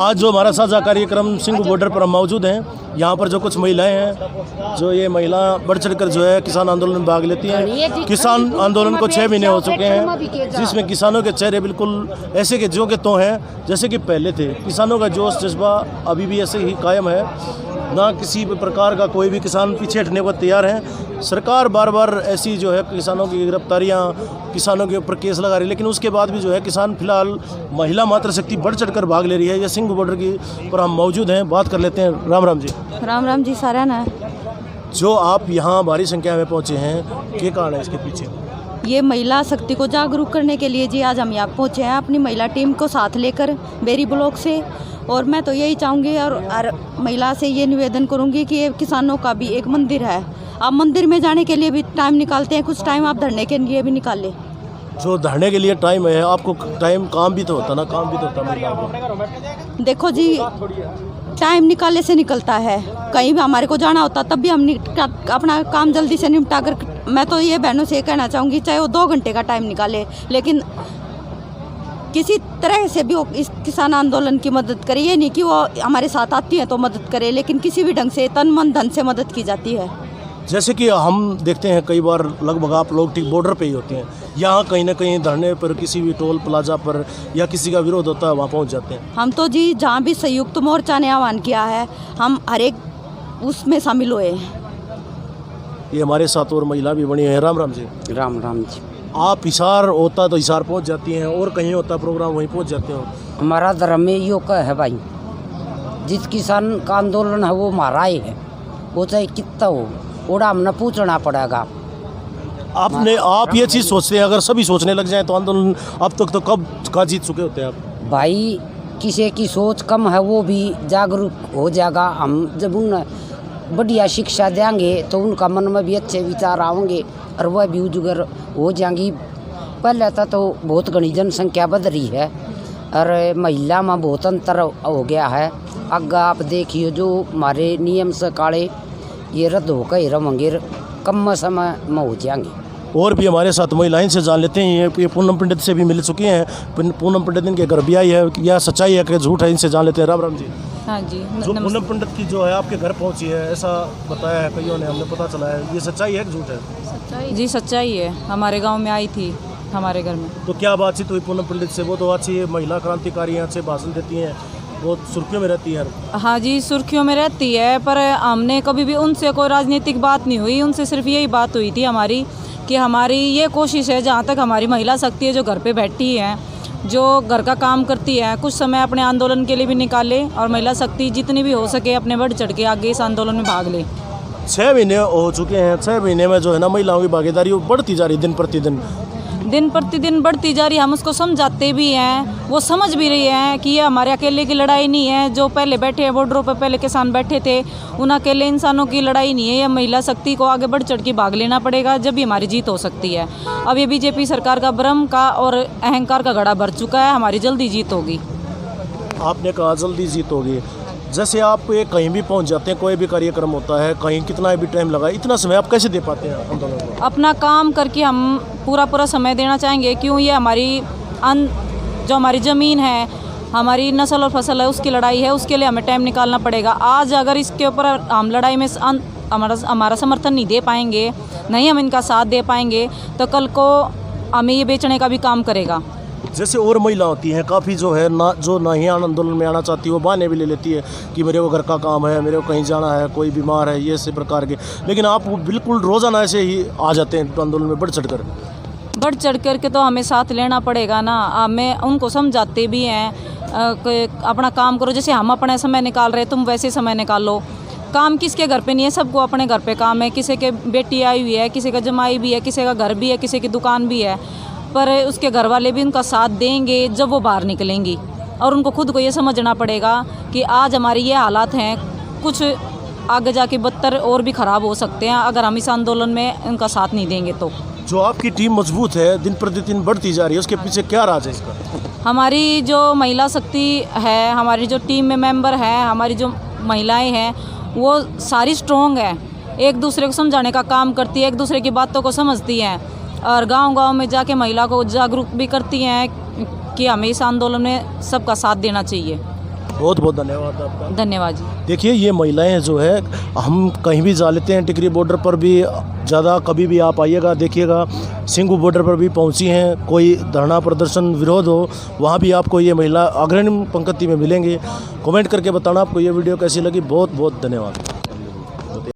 आज जो हमारा साझा कार्यक्रम सिंघू बॉर्डर पर हम मौजूद हैं, यहाँ पर जो कुछ महिलाएं हैं, जो ये महिला बढ़ चढ़कर जो है किसान आंदोलन में भाग लेती हैं। किसान आंदोलन को 6 महीने हो चुके हैं, जिसमें किसानों के चेहरे बिल्कुल ऐसे के जो के तो हैं जैसे कि पहले थे। किसानों का जोश जज्बा अभी भी ऐसे ही कायम है, ना किसी भी प्रकार का कोई भी किसान पीछे हटने को तैयार है। सरकार बार बार ऐसी जो है किसानों की गिरफ्तारियां, किसानों के ऊपर केस लगा रही है, लेकिन उसके बाद भी जो है किसान फिलहाल महिला मातृ शक्ति बढ़ चढ़कर भाग ले रही है। ये सिंघू बॉर्डर की पर हम मौजूद हैं, बात कर लेते हैं। राम राम जी। राम राम जी। सारा ना जो आप यहाँ भारी संख्या में पहुँचे हैं, क्या कारण है इसके पीछे? ये महिला शक्ति को जागरूक करने के लिए जी आज हम यहाँ पहुँचे हैं अपनी महिला टीम को साथ लेकर बेरी ब्लॉक से। और मैं तो यही चाहूँगी और हर महिला से ये निवेदन करूँगी कि ये किसानों का भी एक मंदिर है, आप मंदिर में जाने के लिए भी टाइम निकालते हैं, कुछ टाइम आप धरने के लिए भी निकाल लें। जो धरने के लिए टाइम है, आपको टाइम काम भी तो होता ना, काम भी तो होता महिलाओं को। देखो जी, टाइम निकालने से निकलता है, कहीं भी हमारे को जाना होता तब भी हम अपना काम जल्दी से निपटा कर। मैं तो ये बहनों से कहना चाहूँगी, चाहे वो 2 घंटे का टाइम निकाले, लेकिन किसी तरह से भी वो इस किसान आंदोलन की मदद करे। ये नहीं कि वो हमारे साथ आती हैं तो मदद करे, लेकिन किसी भी ढंग से तन मन धन से मदद की जाती है। जैसे कि हम देखते हैं कई बार लगभग आप लोग ठीक बॉर्डर पे ही होते हैं, यहाँ कहीं ना कहीं धरने पर किसी भी टोल प्लाजा पर या किसी का विरोध होता है, वहाँ पहुँच जाते हैं। हम तो जी जहाँ भी संयुक्त मोर्चा ने आह्वान किया है, हम हर एक उसमें शामिल हुए हैं। ये हमारे साथ और महिला भी बनी है। राम राम जी। राम राम जी। आप हिसार होता तो हिसार पहुँच जाती हैं, और कहीं होता प्रोग्राम वहीं पहुँच जाते हो। हमारा धर्म में यो का है भाई, जिस किसान का आंदोलन है वो हमारा ही है, वो चाहे कितना हो, ओड़ा हमने पूछना पड़ेगा। आप ये चीज़ सोचते हैं, अगर सभी सोचने लग जाएं तो आंदोलन अब तक तो कब का जीत चुके होते हैं आप? भाई किसी की सोच कम है वो भी जागरूक हो जाएगा। हम जब उन बढ़िया शिक्षा देंगे तो उनका मन में भी अच्छे विचार आएंगे और वह भी उजागर हो जाएंगी। पहले तो बहुत घनी जनसंख्या बढ़ रही है और महिला में बहुत अंतर हो गया है। अगर आप देखिए जो हमारे नियम से काले ये रद्द होकर ही रहेंगे, कम समय में हो जाएंगे। और भी हमारे साथ महिलाएं से जान लेते हैं। ये पूनम पंडित से भी मिल चुकी हैं, पूनम पंडित इनके घर भी आई है, या सच्चाई है कि झूठ है, इनसे जान लेते हैं। राम राम जी। हाँ जी। जो पूनम पंडित की जो है आपके घर पहुंची है, ऐसा बताया है कईयों ने, हमने पता चला है, ये सच्चाई है कि झूठ है? सच्चाई जी सच्चाई है, हमारे गांव में आई थी हमारे घर में। तो क्या बातचीत हुई पूनम पंडित से? वो तो अच्छी महिला क्रांतिकारी हैं, अच्छे भाषण देती हैं, वो सुर्खियों में रहती है। हाँ जी, सुर्खियों में रहती है, पर हमने कभी भी उनसे कोई राजनीतिक बात नहीं हुई। उनसे सिर्फ यही बात हुई थी हमारी कि हमारी ये कोशिश है, जहाँ तक हमारी महिला शक्ति है जो घर पे बैठी है, जो घर का काम करती है, कुछ समय अपने आंदोलन के लिए भी निकाले और महिला शक्ति जितनी भी हो सके अपने बढ़ चढ़ के आगे इस आंदोलन में भाग ले। 6 महीने हो चुके हैं, 6 महीने में जो है ना महिलाओं की भागीदारी वो बढ़ती जा रही है, दिन प्रतिदिन बढ़ती जा रही है। हम उसको समझाते भी हैं, वो समझ भी रही हैं कि ये हमारे अकेले की लड़ाई नहीं है। जो पहले बैठे हैं बॉर्डरों पर, पहले किसान बैठे थे, उन अकेले इंसानों की लड़ाई नहीं है। ये महिला शक्ति को आगे बढ़ चढ़ के भाग लेना पड़ेगा, जब भी हमारी जीत हो सकती है। अब ये बीजेपी सरकार का भ्रम का और अहंकार का घड़ा भर चुका है, हमारी जल्दी जीत होगी। आपने कहा जल्दी जीत होगी। जैसे आप कहीं भी पहुंच जाते हैं, कोई भी कार्यक्रम होता है, कहीं कितना भी टाइम लगा, इतना समय आप कैसे दे पाते हैं आंदोलन को? अपना काम करके हम पूरा समय देना चाहेंगे। क्यों? ये हमारी जो हमारी ज़मीन है, हमारी नस्ल और फसल है, उसकी लड़ाई है, उसके लिए हमें टाइम निकालना पड़ेगा। आज अगर इसके ऊपर हम लड़ाई में हमारा समर्थन नहीं दे पाएंगे, नहीं हम इनका साथ दे पाएंगे, तो कल को हमें ये बेचने का भी काम करेगा। जैसे और महिला होती हैं काफ़ी जो है ना, जो नहीं आंदोलन में आना चाहती है, वो बहाने भी ले लेती है कि मेरे को घर का काम है, मेरे को कहीं जाना है, कोई बीमार है, ये ऐसे प्रकार के। लेकिन आप बिल्कुल रोज़ाना ऐसे ही आ जाते हैं आंदोलन में बढ़ चढ़ कर के तो हमें साथ लेना पड़ेगा ना। हमें उनको समझाते भी हैं अपना काम करो, जैसे हम अपना समय निकाल रहे, तुम वैसे समय निकाल लो। काम किसके घर पे नहीं है, सबको अपने घर पे काम है। किसी के बेटी आई हुई है, किसी का जमाई भी है, किसी का घर भी है, किसी की दुकान भी है, पर उसके घर वाले भी उनका साथ देंगे जब वो बाहर निकलेंगी। और उनको खुद को ये समझना पड़ेगा कि आज हमारी ये हालात हैं, कुछ आगे जाके बदतर और भी ख़राब हो सकते हैं अगर हम इस आंदोलन में उनका साथ नहीं देंगे। तो जो आपकी टीम मजबूत है, दिन प्रतिदिन बढ़ती जा रही है, उसके पीछे क्या राज है इसका? हमारी जो महिला शक्ति है, हमारी जो टीम में मेंबर हैं, हमारी जो महिलाएं हैं, वो सारी स्ट्रॉन्ग है, एक दूसरे को समझाने का काम करती है, एक दूसरे की बातों को समझती हैं और गांव-गांव में जाके महिला को जागरूक भी करती हैं कि हमें इस आंदोलन में सबका साथ देना चाहिए। बहुत बहुत धन्यवाद आपका। धन्यवाद जी। देखिए ये महिलाएं जो है, हम कहीं भी जा लेते हैं, टिकरी बॉर्डर पर भी ज़्यादा कभी भी आप आइएगा देखिएगा, सिंगू बॉर्डर पर भी पहुंची हैं, कोई धरना प्रदर्शन विरोध हो वहाँ भी आपको ये महिला अग्रणी पंक्ति में मिलेंगी। कमेंट करके बताना आपको ये वीडियो कैसी लगी। बहुत बहुत धन्यवाद।